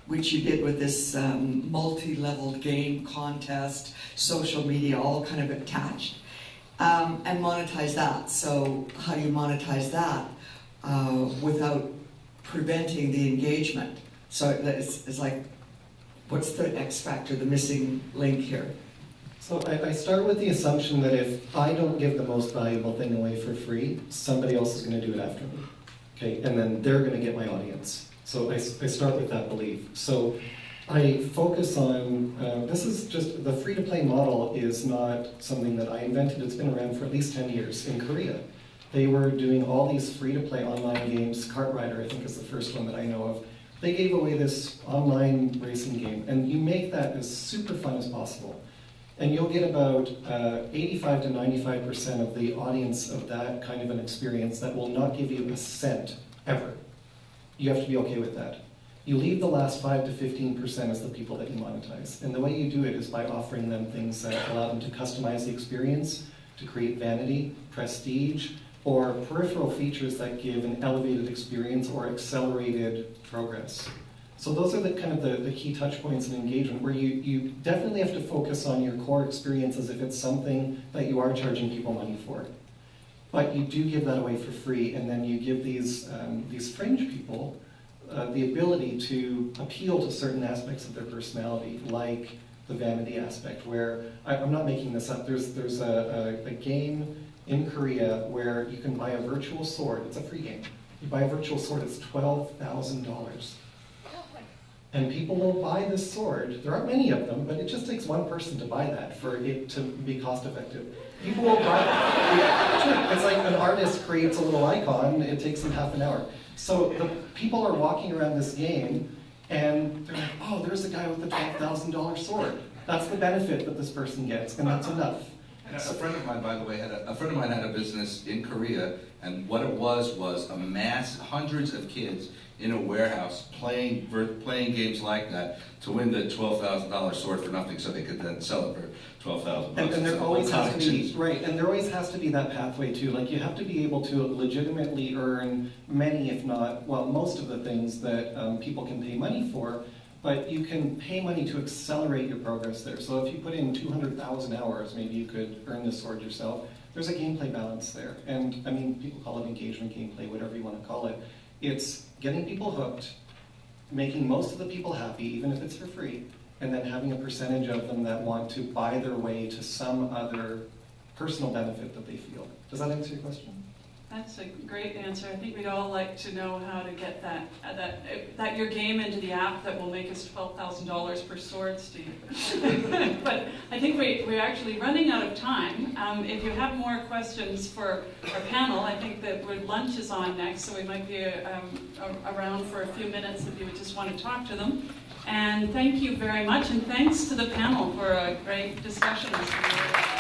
which you did with this multi-leveled game contest, social media, all kind of attached, and monetize that. So how do you monetize that without preventing the engagement? So it's like, what's the X factor, the missing link here? So I start with the assumption that if I don't give the most valuable thing away for free, somebody else is going to do it after me. Okay, and then they're going to get my audience. So I start with that belief. So I focus on, this is just, the free-to-play model is not something that I invented. It's been around for at least 10 years in Korea. They were doing all these free-to-play online games. Kart Rider, I think, is the first one that I know of. They gave away this online racing game, and you make that as super fun as possible. And you'll get about 85 to 95% of the audience of that kind of an experience that will not give you a cent, ever. You have to be okay with that. You leave the last 5 to 15% as the people that you monetize. And the way you do it is by offering them things that allow them to customize the experience, to create vanity, prestige, or peripheral features that give an elevated experience or accelerated progress. So those are the kind of the key touch points in engagement, where you definitely have to focus on your core experience as if it's something that you are charging people money for. But you do give that away for free, and then you give these fringe people the ability to appeal to certain aspects of their personality, like the vanity aspect, where I'm not making this up. There's a game in Korea where you can buy a virtual sword. It's a free game. You buy a virtual sword, it's $12,000. And people will buy this sword. There aren't many of them, but it just takes one person to buy that for it to be cost effective. People will buy it. It's like an artist creates a little icon, it takes them half an hour. So the people are walking around this game, and they're like, oh, there's a guy with a $12,000 sword. That's the benefit that this person gets, and that's enough. A friend of mine, by the way, had a business in Korea, and what it was a mass, hundreds of kids in a warehouse playing games like that to win the $12,000 sword for nothing, so they could then sell it for $12,000. And there always has to be and there always has to be that pathway too. Like you have to be able to legitimately earn many, if not, well, most of the things that people can pay money for. But you can pay money to accelerate your progress there. So if you put in 200,000 hours, maybe you could earn this sword yourself. There's a gameplay balance there. And I mean, people call it engagement gameplay, whatever you want to call it. It's getting people hooked, making most of the people happy, even if it's for free, and then having a percentage of them that want to buy their way to some other personal benefit that they feel. Does that answer your question? That's a great answer. I think we'd all like to know how to get that your game into the app that will make us $12,000 per sword, Steve. But I think we're actually running out of time. If you have more questions for our panel, I think that lunch is on next, so we might be around for a few minutes if you would just want to talk to them. And thank you very much, and thanks to the panel for a great discussion this morning.